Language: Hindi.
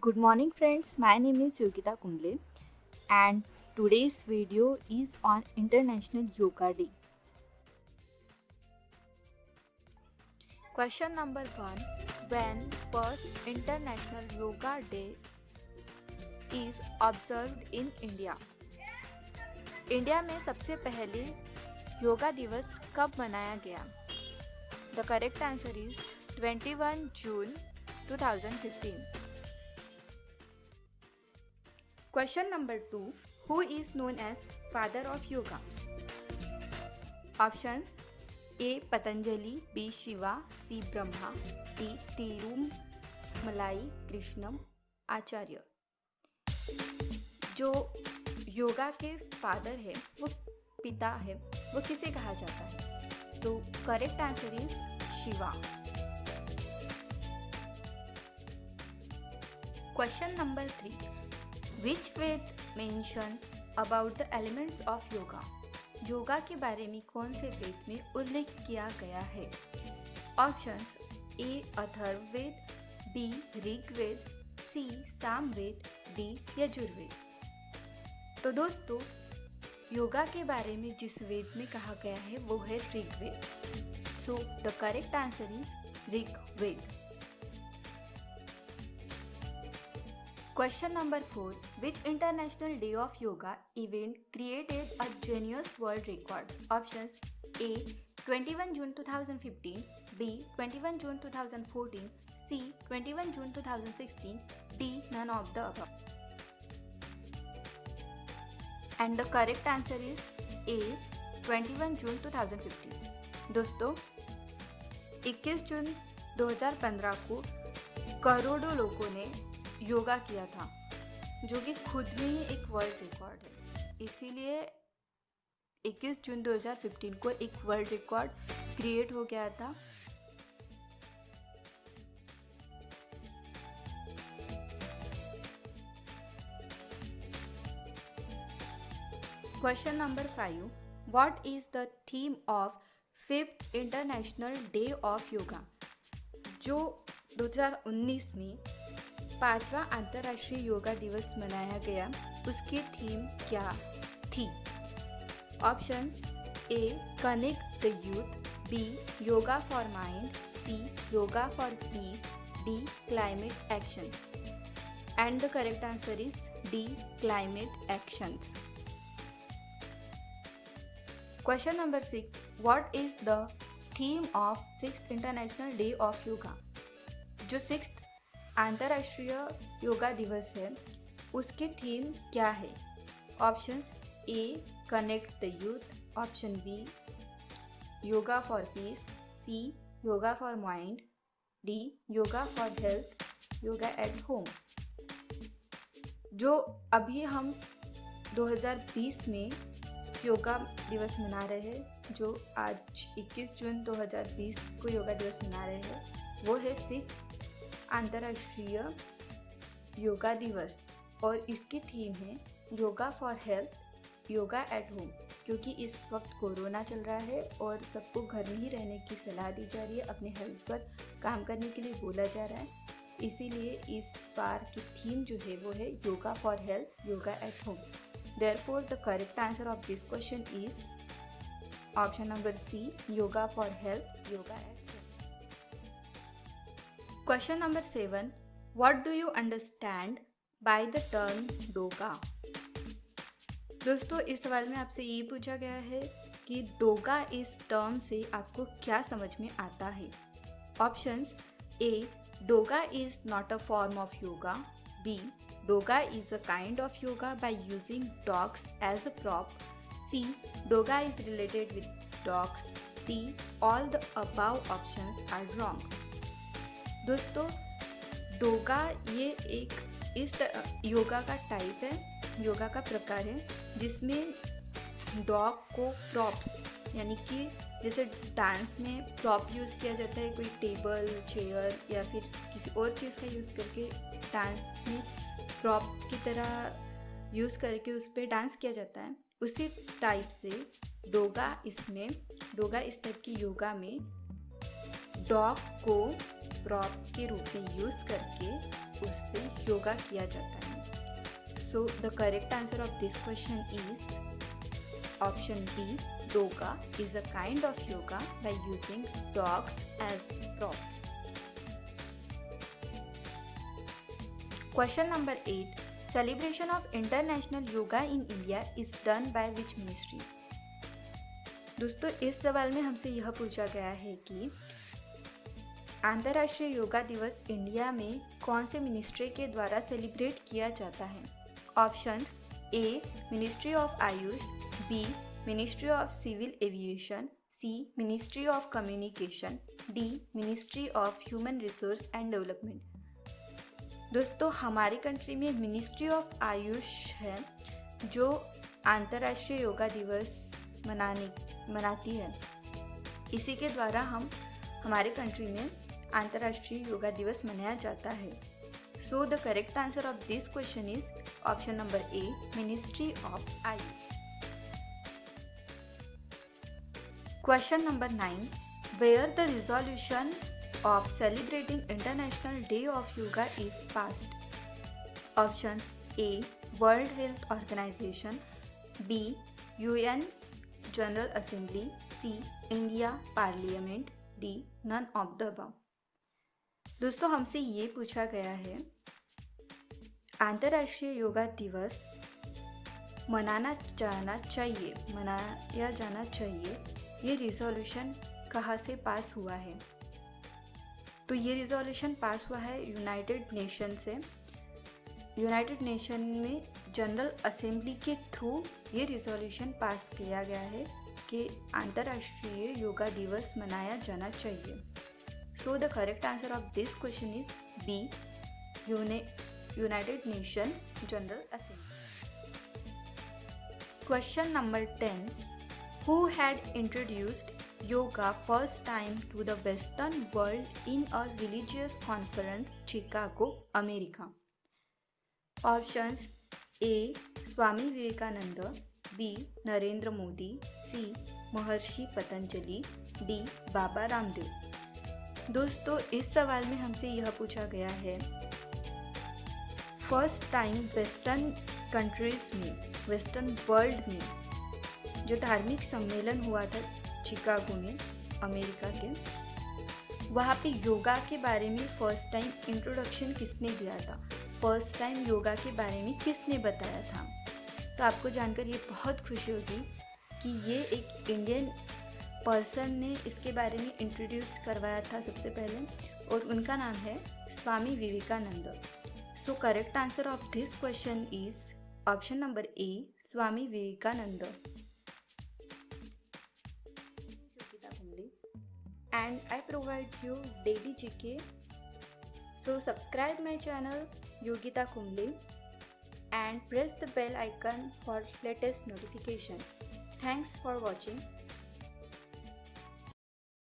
Good morning friends, my name is Yogita Kumble and today's video is on International Yoga Day. Question number 1. When first International Yoga Day is observed in India? India में सबसे पहले योगा दिवस कब मनाया गया? The correct answer is 21 June 2015. Question number 2. Who is known as father of yoga? Options A. Patanjali, B. Shiva, C. Brahma, D. Tirumalai कृष्णम आचार्य. जो योगा के फादर है, वो पिता है, वो किसे कहा जाता है? तो correct answer is Shiva. Question number 3. Which Ved mention about the elements of yoga? Yoga के बारे में कौन से वेद में उल्लेख किया गया है? Options A. Atharvaveda, B. Rigveda, C. Samaveda, D. Yajurveda. तो दोस्तों, योगा के बारे में जिस वेद में कहा गया है वो है Rigveda. So the correct answer is Rigveda. Question number 4. Which International Day of Yoga event created a Guinness World Record? Options A. 21 June 2015, B. 21 June 2014, C. 21 June 2016, D. None of the above. And the correct answer is A. 21 June 2015. दोस्तों, 21 जून 2015 को करोड़ों लोगों ने योगा किया था, जो कि खुद में ही एक वर्ल्ड रिकॉर्ड है. इसीलिए 21 जून 2015 को एक वर्ल्ड रिकॉर्ड क्रिएट हो गया था. Question number 5. What is the theme of 5th international day of yoga? जो 2019 में 5वां अंतर्राष्ट्रीय योगा दिवस मनाया गया, उसकी थीम क्या थी? Options A. Connect the youth, B. Yoga for mind, C. Yoga for peace, D. Climate action. And the correct answer is D. Climate actions. Question number 6. What is the theme of 6th international day of yoga? जो 6th अंतर्राष्ट्रीय योगा दिवस है, उसकी थीम क्या है? Options A. Connect the youth, option B. Yoga for peace, C. Yoga for mind, D. Yoga for health, yoga at home. जो अभी हम 2020 में योगा दिवस मना रहे हैं, जो आज 21 जून 2020 को योगा दिवस मना रहे हैं, वो है 6th अंतर्राष्ट्रीय योगा दिवस. और इसकी थीम है yoga for health, yoga at home. क्योंकि इस वक्त कोरोना चल रहा है और सबको घर में ही रहने की सलाह दी जा रही है, अपने हेल्थ पर काम करने के लिए बोला जा रहा है. इसीलिए इस बार की थीम जो है वो है yoga for health, yoga at home. Therefore, the correct answer of this question is option number C. Yoga for health, yoga at home. Question number 7. What do you understand by the term doga? दोस्तों, इस सवाल में आपसे ये पूछा गया है कि डोगा इस टर्म से आपको क्या समझ में आता है? Options A. Doga is not a form of yoga, B. Doga is a kind of yoga by using dogs as a prop, C. Doga is related with dogs, D. All the above options are wrong. दोस्तों, डोगा ये एक इस योगा का टाइप है, योगा का प्रकार है, जिसमें डॉग को प्रॉप्स, यानी कि जैसे डांस में प्रॉप यूज़ किया जाता है, कोई टेबल, चेयर या फिर किसी और चीज़ का यूज़ करके डांस में प्रॉप की तरह यूज़ करके उस पर डांस किया जाता है, उसी टाइप से डोगा इस टाइप की योगा में डॉग को प्रॉप के रूप में यूज़ करके उससे योगा किया जाता है। So the correct answer of this question is option B, doga is a kind of yoga by using dogs as prop. Question number 8. Celebration of International Yoga in India is done by which ministry? दोस्तों इस सवाल में हमसे यह पूछा गया है कि अंतर्राष्ट्रीय योगा दिवस इंडिया में कौन से मिनिस्ट्री के द्वारा सेलिब्रेट किया जाता है? Option A, ministry of Ayush, B, ministry of civil aviation, C, ministry of communication, D, ministry of human resource and development. दोस्तों हमारी कंट्री में मिनिस्ट्री ऑफ आयुष है जो अंतर्राष्ट्रीय योगा दिवस मनाती है। इसी के द्वारा हमारे कंट्री में अंतर्राष्ट्रीय योगा दिवस मनाया जाता है। So the correct answer of this question is option number A, ministry of Ayush. Question number 9. Where the resolution of celebrating International Day of Yoga is passed? Option A, World Health Organization, B, UN General Assembly, C, India Parliament, D, none of the above. दोस्तों हमसे ये पूछा गया है अंतर्राष्ट्रीय योगा दिवस मनाया जाना चाहिए, ये रिजोल्यूशन कहाँ से पास हुआ है? तो ये रिजोल्यूशन पास हुआ है यूनाइटेड नेशन से। यूनाइटेड नेशन में जनरल असेंबली के थ्रू ये रिजोल्यूशन पास किया गया है कि अंतर्राष्ट्रीय योगा दिवस मनाया जाना चाहिए। So the correct answer of this question is B, united nation general assembly. Question number 10. Who had introduced yoga first time to the Western world in a religious conference, Chicago, America? Options A, Swami Vivekananda, B, Narendra Modi, C, Maharshi Patanjali, D, Baba Ramdev. दोस्तों इस सवाल में हमसे यह पूछा गया है फर्स्ट टाइम वेस्टर्न कंट्रीज में, वेस्टर्न वर्ल्ड में जो धार्मिक सम्मेलन हुआ था चिकागो में अमेरिका के, वहाँ पे योगा के बारे में फर्स्ट टाइम इंट्रोडक्शन किसने दिया था, फर्स्ट टाइम योगा के बारे में किसने बताया था? तो आपको जानकर ये बहुत खुशी होगी कि ये एक इंडियन पर्सन ने इसके बारे में इंट्रोड्यूस करवाया था सबसे पहले, और उनका नाम है Swami Vivekananda. So correct answer of this question is option number A, Swami Vivekananda. And I provide you daily GK. So subscribe my channel Yogita Kumble and press the bell icon for latest notification. Thanks for watching.